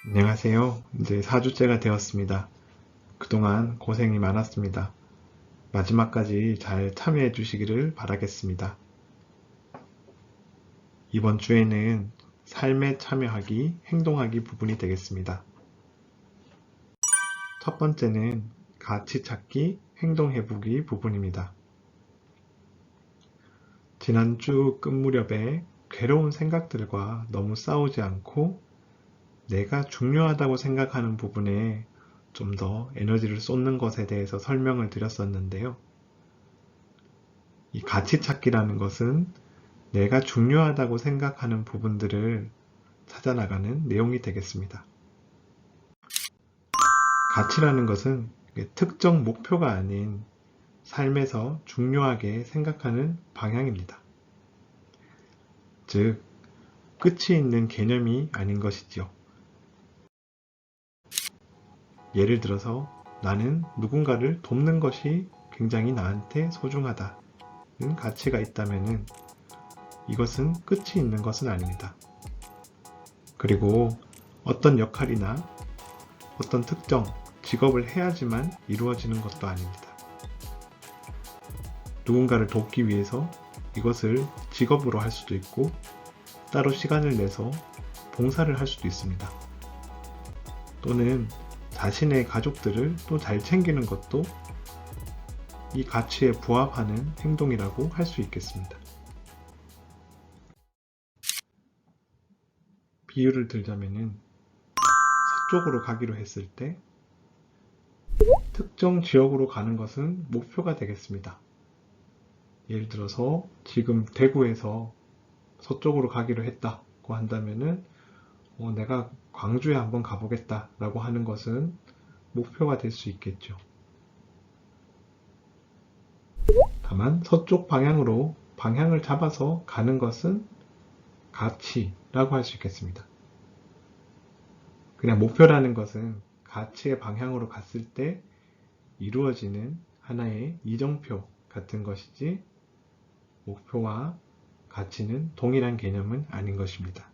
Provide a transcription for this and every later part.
안녕하세요. 이제 4주째가 되었습니다. 그동안 고생이 많았습니다. 마지막까지 잘 참여해 주시기를 바라겠습니다. 이번 주에는 삶에 참여하기, 행동하기 부분이 되겠습니다. 첫 번째는 가치 찾기, 행동해보기 부분입니다. 지난주 끝 무렵에 괴로운 생각들과 너무 싸우지 않고 내가 중요하다고 생각하는 부분에 좀 더 에너지를 쏟는 것에 대해서 설명을 드렸었는데요. 이 가치 찾기라는 것은 내가 중요하다고 생각하는 부분들을 찾아나가는 내용이 되겠습니다. 가치라는 것은 특정 목표가 아닌 삶에서 중요하게 생각하는 방향입니다. 즉, 끝이 있는 개념이 아닌 것이지요. 예를 들어서 나는 누군가를 돕는 것이 굉장히 나한테 소중하다는 가치가 있다면 이것은 끝이 있는 것은 아닙니다. 그리고 어떤 역할이나 어떤 특정 직업을 해야지만 이루어지는 것도 아닙니다. 누군가를 돕기 위해서 이것을 직업으로 할 수도 있고 따로 시간을 내서 봉사를 할 수도 있습니다. 또는 자신의 가족들을 또 잘 챙기는 것도 이 가치에 부합하는 행동이라고 할 수 있겠습니다. 비유를 들자면은 서쪽으로 가기로 했을 때 특정 지역으로 가는 것은 목표가 되겠습니다. 예를 들어서 지금 대구에서 서쪽으로 가기로 했다고 한다면은 내가 광주에 한번 가보겠다 라고 하는 것은 목표가 될 수 있겠죠. 다만 서쪽 방향으로 방향을 잡아서 가는 것은 가치라고 할 수 있겠습니다. 그냥 목표라는 것은 가치의 방향으로 갔을 때 이루어지는 하나의 이정표 같은 것이지 목표와 가치는 동일한 개념은 아닌 것입니다.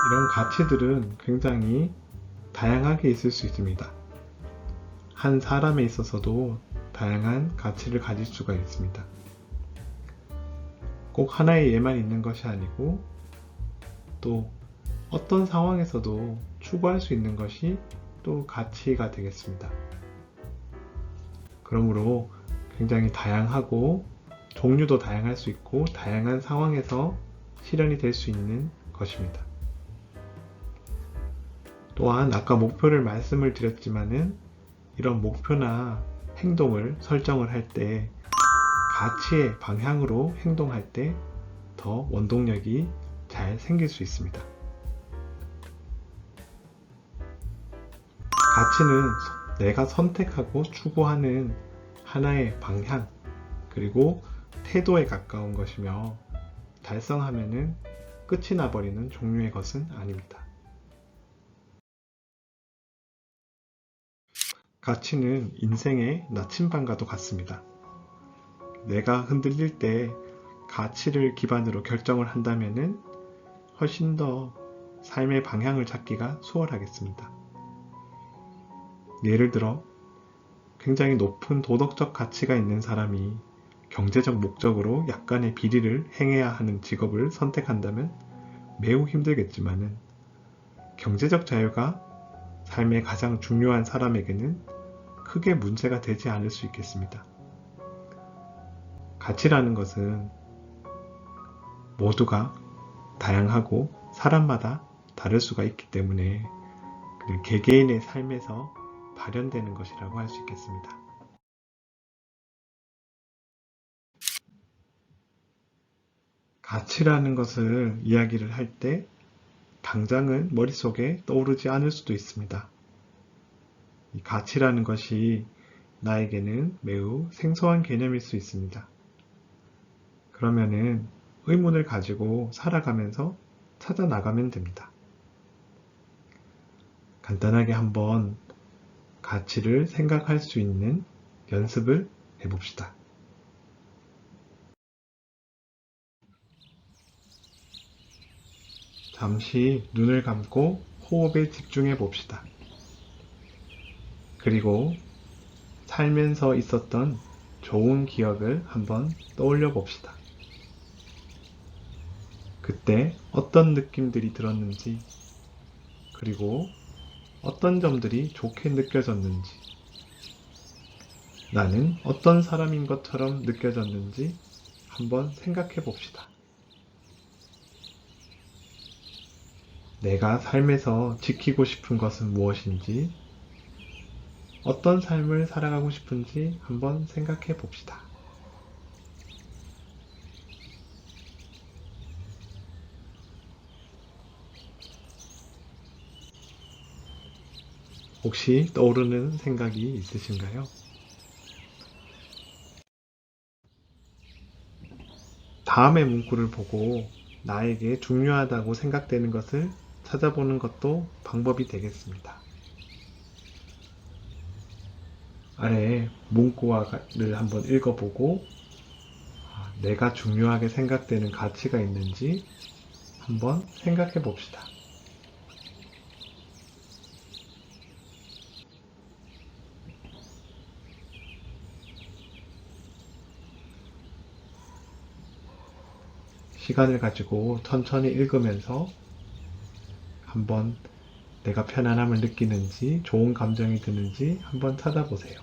이런 가치들은 굉장히 다양하게 있을 수 있습니다. 한 사람에 있어서도 다양한 가치를 가질 수가 있습니다. 꼭 하나의 예만 있는 것이 아니고 또 어떤 상황에서도 추구할 수 있는 것이 또 가치가 되겠습니다. 그러므로 굉장히 다양하고 종류도 다양할 수 있고 다양한 상황에서 실현이 될 수 있는 것입니다. 또한 아까 목표를 말씀을 드렸지만은 이런 목표나 행동을 설정을 할 때 가치의 방향으로 행동할 때 더 원동력이 잘 생길 수 있습니다. 가치는 내가 선택하고 추구하는 하나의 방향 그리고 태도에 가까운 것이며 달성하면은 끝이 나버리는 종류의 것은 아닙니다. 가치는 인생의 나침반과도 같습니다. 내가 흔들릴 때 가치를 기반으로 결정을 한다면은 훨씬 더 삶의 방향을 잡기가 수월하겠습니다. 예를 들어 굉장히 높은 도덕적 가치가 있는 사람이 경제적 목적으로 약간의 비리를 행해야 하는 직업을 선택한다면 매우 힘들겠지만은 경제적 자유가 삶의 가장 중요한 사람에게는 크게 문제가 되지 않을 수 있겠습니다. 가치라는 것은 모두가 다양하고 사람마다 다를 수가 있기 때문에 개개인의 삶에서 발현되는 것이라고 할 수 있겠습니다. 가치라는 것을 이야기를 할 때 당장은 머릿속에 떠오르지 않을 수도 있습니다. 이 가치라는 것이 나에게는 매우 생소한 개념일 수 있습니다. 그러면은 의문을 가지고 살아가면서 찾아 나가면 됩니다. 간단하게 한번 가치를 생각할 수 있는 연습을 해봅시다. 잠시 눈을 감고 호흡에 집중해 봅시다. 그리고 살면서 있었던 좋은 기억을 한번 떠올려 봅시다. 그때 어떤 느낌들이 들었는지, 그리고 어떤 점들이 좋게 느껴졌는지, 나는 어떤 사람인 것처럼 느껴졌는지 한번 생각해 봅시다. 내가 삶에서 지키고 싶은 것은 무엇인지, 어떤 삶을 살아가고 싶은지 한번 생각해 봅시다. 혹시 떠오르는 생각이 있으신가요? 다음의 문구를 보고 나에게 중요하다고 생각되는 것을 찾아보는 것도 방법이 되겠습니다. 아래 문구를 한번 읽어보고 내가 중요하게 생각되는 가치가 있는지 한번 생각해 봅시다. 시간을 가지고 천천히 읽으면서 한번 내가 편안함을 느끼는지 좋은 감정이 드는지 한번 찾아보세요.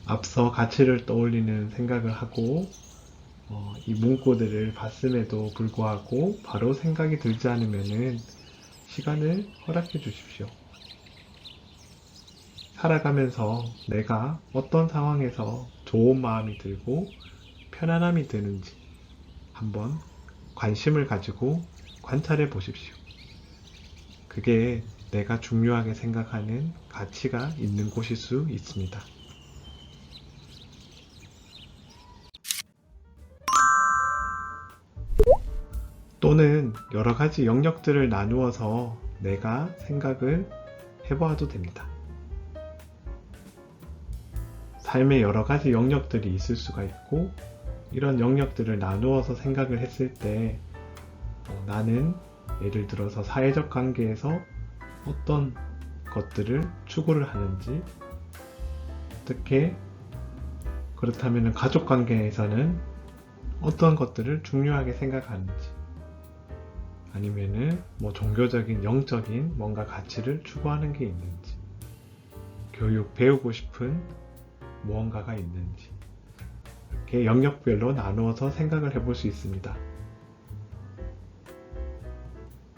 앞서 가치를 떠올리는 생각을 하고 이 문구들을 봤음에도 불구하고 바로 생각이 들지 않으면 시간을 허락해 주십시오. 살아가면서 내가 어떤 상황에서 좋은 마음이 들고 편안함이 드는지 한번 관심을 가지고 관찰해 보십시오. 그게 내가 중요하게 생각하는 가치가 있는 곳일 수 있습니다. 또는 여러 가지 영역들을 나누어서 내가 생각을 해보아도 됩니다. 삶에 여러 가지 영역들이 있을 수가 있고, 이런 영역들을 나누어서 생각을 했을 때 나는 예를 들어서 사회적 관계에서 어떤 것들을 추구를 하는지, 어떻게 그렇다면 가족 관계에서는 어떤 것들을 중요하게 생각하는지, 아니면은 종교적인 영적인 뭔가 가치를 추구하는 게 있는지, 배우고 싶은 무언가가 있는지, 이렇게 영역별로 나누어서 생각을 해볼 수 있습니다.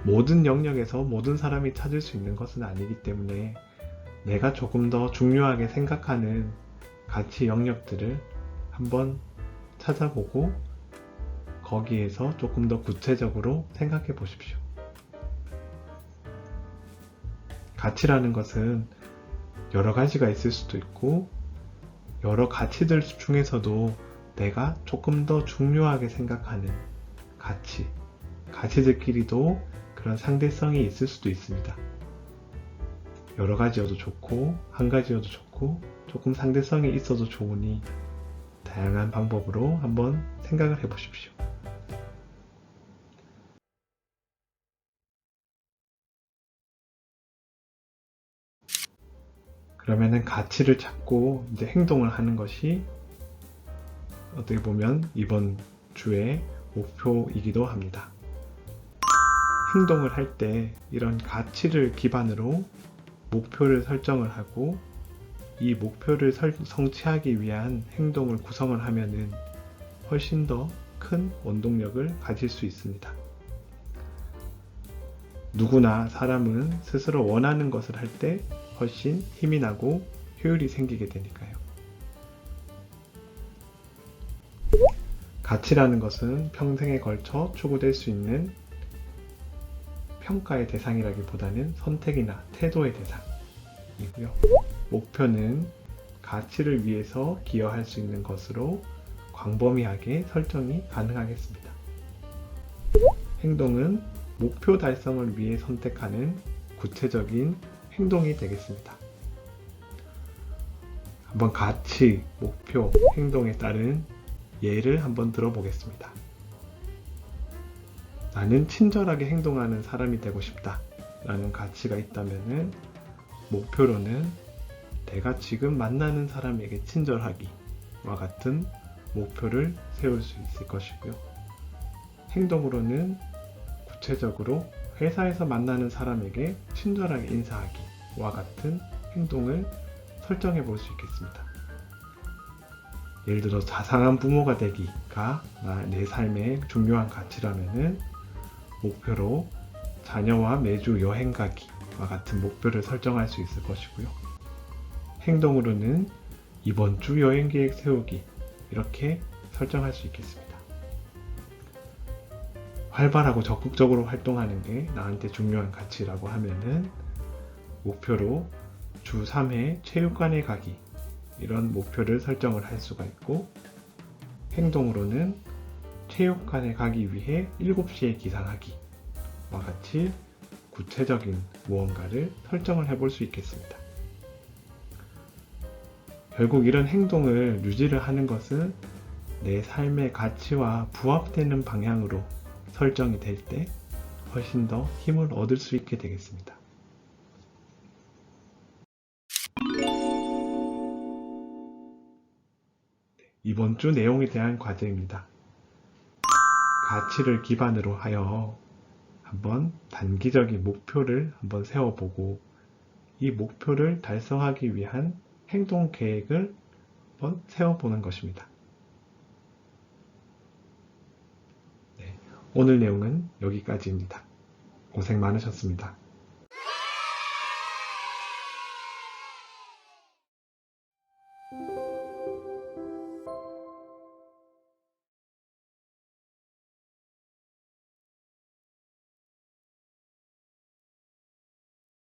모든 영역에서 모든 사람이 찾을 수 있는 것은 아니기 때문에 내가 조금 더 중요하게 생각하는 가치 영역들을 한번 찾아보고 거기에서 조금 더 구체적으로 생각해 보십시오. 가치라는 것은 여러 가지가 있을 수도 있고, 여러 가치들 중에서도 내가 조금 더 중요하게 생각하는 가치들끼리도 그런 상대성이 있을 수도 있습니다. 여러 가지여도 좋고, 한 가지여도 좋고, 조금 상대성이 있어도 좋으니 다양한 방법으로 한번 생각을 해 보십시오. 그러면은 가치를 찾고 이제 행동을 하는 것이 어떻게 보면 이번 주의 목표이기도 합니다. 행동을 할 때 이런 가치를 기반으로 목표를 설정을 하고 이 목표를 성취하기 위한 행동을 구성을 하면은 훨씬 더 큰 원동력을 가질 수 있습니다. 누구나 사람은 스스로 원하는 것을 할 때 훨씬 힘이 나고 효율이 생기게 되니까요. 가치라는 것은 평생에 걸쳐 추구될 수 있는 평가의 대상이라기보다는 선택이나 태도의 대상이고요. 목표는 가치를 위해서 기여할 수 있는 것으로 광범위하게 설정이 가능하겠습니다. 행동은 목표 달성을 위해 선택하는 구체적인 행동이 되겠습니다. 한번 가치, 목표, 행동에 따른 예를 한번 들어보겠습니다. 나는 친절하게 행동하는 사람이 되고 싶다 라는 가치가 있다면 목표로는 내가 지금 만나는 사람에게 친절하기와 같은 목표를 세울 수 있을 것이고요. 행동으로는 구체적으로 회사에서 만나는 사람에게 친절하게 인사하기와 같은 행동을 설정해 볼 수 있겠습니다. 예를 들어 자상한 부모가 되기가 내 삶의 중요한 가치라면은 목표로 자녀와 매주 여행 가기와 같은 목표를 설정할 수 있을 것이고요. 행동으로는 이번 주 여행 계획 세우기 이렇게 설정할 수 있겠습니다. 활발하고 적극적으로 활동하는 게 나한테 중요한 가치라고 하면은 목표로 주 3회 체육관에 가기 이런 목표를 설정을 할 수가 있고, 행동으로는 체육관에 가기 위해 7시에 기상하기와 같이 구체적인 무언가를 설정을 해볼 수 있겠습니다. 결국 이런 행동을 유지를 하는 것은 내 삶의 가치와 부합되는 방향으로 설정이 될 때 훨씬 더 힘을 얻을 수 있게 되겠습니다. 이번 주 내용에 대한 과제입니다. 가치를 기반으로 하여 한번 단기적인 목표를 한번 세워보고 이 목표를 달성하기 위한 행동 계획을 한번 세워보는 것입니다. 오늘 내용은 여기까지입니다. 고생 많으셨습니다.